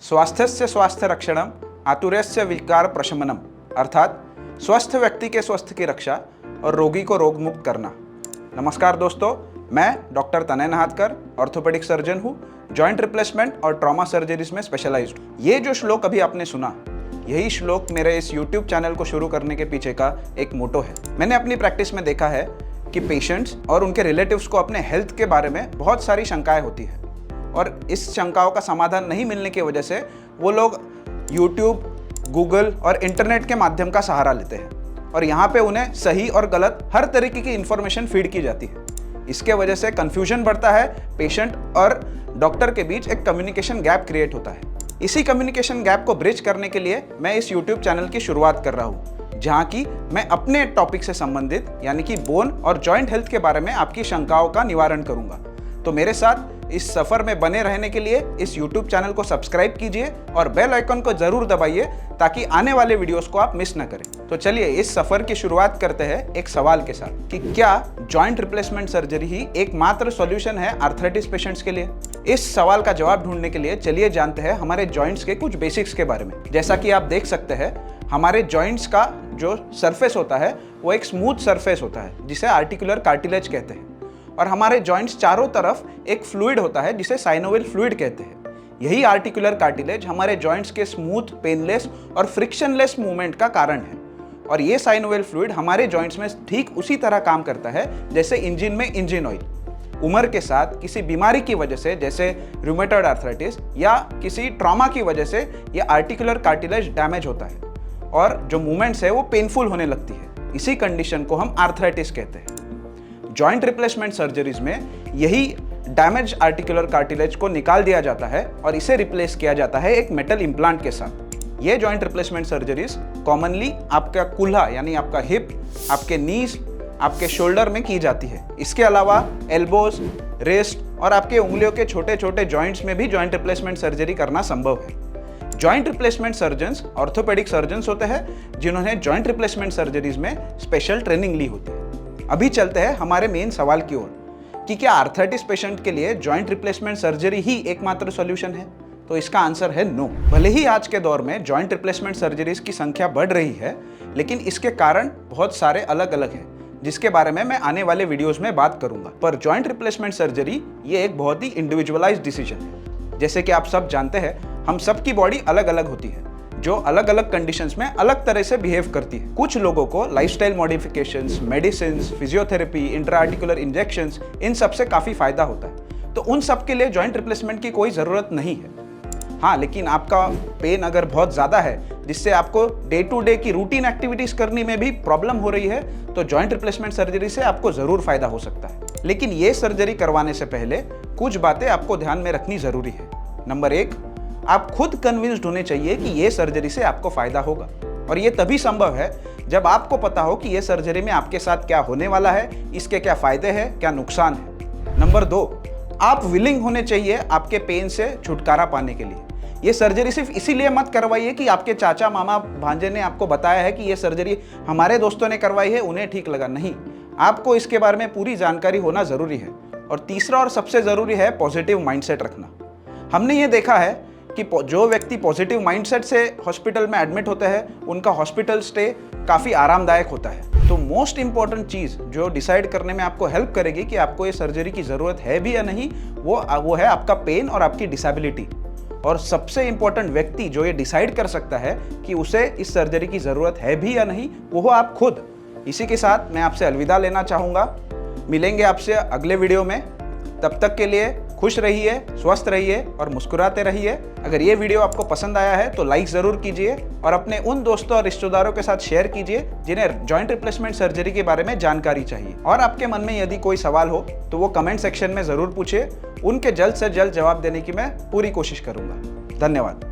स्वास्थ्यस्य स्वास्थ्य रक्षणम आतुर्यस्य विकार प्रशमनम, अर्थात स्वस्थ व्यक्ति के स्वास्थ्य की रक्षा और रोगी को रोग मुक्त करना। नमस्कार दोस्तों, मैं डॉक्टर तनय नहातकर ऑर्थोपेडिक सर्जन हूँ। जॉइंट रिप्लेसमेंट और ट्रॉमा सर्जरीज में स्पेशलाइज्ड हूँ। ये जो श्लोक अभी आपने सुना, यही श्लोक मेरे इस YouTube चैनल को शुरू करने के पीछे का एक मोटो है। मैंने अपनी प्रैक्टिस में देखा है कि पेशेंट्स और उनके रिलेटिव्स को अपने हेल्थ के बारे में बहुत सारी शंकाएं होती है और इस शंकाओं का समाधान नहीं मिलने की वजह से वो लोग YouTube, गूगल और इंटरनेट के माध्यम का सहारा लेते हैं और यहाँ पे उन्हें सही और गलत हर तरीके की इंफॉर्मेशन फीड की जाती है। इसके वजह से कंफ्यूजन बढ़ता है, पेशेंट और डॉक्टर के बीच एक कम्युनिकेशन गैप क्रिएट होता है। इसी कम्युनिकेशन गैप को ब्रिज करने के लिए मैं इस YouTube चैनल की शुरुआत कर रहा हूँ, जहाँ की मैं अपने टॉपिक से संबंधित यानी कि बोन और जॉइंट हेल्थ के बारे में आपकी शंकाओं का निवारण करूँगा। तो मेरे साथ इस सफर में बने रहने के लिए इस YouTube चैनल को सब्सक्राइब कीजिए और बेल आइकन को जरूर दबाइए ताकि आने वाले वीडियोस को आप मिस न करें। तो चलिए इस सफर की शुरुआत करते हैं एक सवाल के साथ कि क्या जॉइंट रिप्लेसमेंट सर्जरी ही एकमात्र सॉल्यूशन है आर्थराइटिस पेशेंट्स के लिए। इस सवाल का जवाब ढूंढने के लिए चलिए जानते हैं हमारे जॉइंट्स के कुछ बेसिक्स के बारे में। जैसा कि आप देख सकते हैं, हमारे जॉइंट्स का जो सरफेस होता है वो एक स्मूथ सरफेस होता है जिसे आर्टिकुलर कार्टिलेज कहते हैं और हमारे जॉइंट्स चारों तरफ एक फ्लूइड होता है जिसे साइनोवियल फ्लूइड कहते हैं। यही आर्टिकुलर कार्टिलेज हमारे जॉइंट्स के स्मूथ, पेनलेस और फ्रिक्शनलेस मूवमेंट का कारण है और ये साइनोवियल फ्लूइड हमारे जॉइंट्स में ठीक उसी तरह काम करता है जैसे इंजन में इंजन ऑयल। उम्र के साथ किसी बीमारी की वजह से, जैसे रूमेटॉइड आर्थराइटिस या किसी ट्रॉमा की वजह से, ये आर्टिकुलर कार्टिलेज डैमेज होता है और जो मूवमेंट्स है वो पेनफुल होने लगती है। इसी कंडीशन को हम आर्थराइटिस कहते हैं। जॉइंट रिप्लेसमेंट सर्जरीज में यही डैमेज आर्टिकुलर कार्टिलेज को निकाल दिया जाता है और इसे रिप्लेस किया जाता है एक मेटल इम्प्लांट के साथ। ये जॉइंट रिप्लेसमेंट सर्जरीज कॉमनली आपका कुल्हा यानी आपका हिप, आपके नीज, आपके शोल्डर में की जाती है। इसके अलावा एल्बोज, रिस्ट और आपके उंगलियों के छोटे छोटे जॉइंट्स में भी जॉइंट रिप्लेसमेंट सर्जरी करना संभव है। Joint replacement surgeons orthopaedic surgeons होते हैं जिन्होंने जॉइंट रिप्लेसमेंट सर्जरीज में स्पेशल ट्रेनिंग ली होती है। अभी चलते हैं हमारे मेन सवाल की ओर कि क्या आर्थराइटिस पेशेंट के लिए जॉइंट रिप्लेसमेंट सर्जरी ही एकमात्र सॉल्यूशन है। तो इसका आंसर है नो। भले ही आज के दौर में जॉइंट रिप्लेसमेंट सर्जरीज की संख्या बढ़ रही है, लेकिन इसके कारण बहुत सारे अलग अलग हैं जिसके बारे में मैं आने वाले वीडियोस में बात करूंगा। पर जॉइंट रिप्लेसमेंट सर्जरी ये एक बहुत ही इंडिविजुअलाइज्ड डिसीजन है। जैसे कि आप सब जानते हैं, हम सबकी बॉडी अलग अलग होती है जो अलग अलग कंडीशंस में अलग तरह से बिहेव करती है। कुछ लोगों को lifestyle modifications, medicines, physiotherapy, intraarticular injections, इन सब से काफ़ी फायदा होता है। तो उन सब के लिए जॉइंट रिप्लेसमेंट की कोई ज़रूरत नहीं है। हाँ, लेकिन आपका पेन अगर बहुत ज़्यादा है जिससे आपको डे टू डे की रूटीन एक्टिविटीज़ करने में भी प्रॉब्लम हो रही है, तो जॉइंट रिप्लेसमेंट सर्जरी से आपको ज़रूर फायदा हो सकता है। लेकिन ये सर्जरी करवाने से पहले कुछ बातें आपको ध्यान में रखनी ज़रूरी है। नंबर 1, आप खुद कन्विंस्ड होने चाहिए कि ये सर्जरी से आपको फायदा होगा और ये तभी संभव है जब आपको पता हो कि ये सर्जरी में आपके साथ क्या होने वाला है, इसके क्या फायदे हैं, क्या नुकसान है। नंबर 2, आप विलिंग होने चाहिए आपके पेन से छुटकारा पाने के लिए। ये सर्जरी सिर्फ इसीलिए मत करवाइए कि आपके चाचा, मामा, भांजे ने आपको बताया है कि ये सर्जरी हमारे दोस्तों ने करवाई है, उन्हें ठीक लगा। नहीं, आपको इसके बारे में पूरी जानकारी होना जरूरी है। और तीसरा और सबसे जरूरी है पॉजिटिव माइंडसेट रखना। हमने ये देखा है कि जो व्यक्ति पॉजिटिव माइंडसेट से हॉस्पिटल में एडमिट होते हैं, उनका हॉस्पिटल स्टे काफ़ी आरामदायक होता है। तो मोस्ट इंपॉर्टेंट चीज़ जो डिसाइड करने में आपको हेल्प करेगी कि आपको ये सर्जरी की ज़रूरत है भी या नहीं, वो है आपका पेन और आपकी डिसेबिलिटी। और सबसे इंपॉर्टेंट व्यक्ति जो ये डिसाइड कर सकता है कि उसे इस सर्जरी की ज़रूरत है भी या नहीं, वो हो आप खुद। इसी के साथ मैं आपसे अलविदा लेना चाहूँगा। मिलेंगे आपसे अगले वीडियो में। तब तक के लिए खुश रहिए, स्वस्थ रहिए और मुस्कुराते रहिए। अगर ये वीडियो आपको पसंद आया है तो लाइक ज़रूर कीजिए और अपने उन दोस्तों और रिश्तेदारों के साथ शेयर कीजिए जिन्हें जॉइंट रिप्लेसमेंट सर्जरी के बारे में जानकारी चाहिए। और आपके मन में यदि कोई सवाल हो तो वो कमेंट सेक्शन में ज़रूर पूछिए। उनके जल्द से जल्द जवाब देने की मैं पूरी कोशिश करूँगा। धन्यवाद।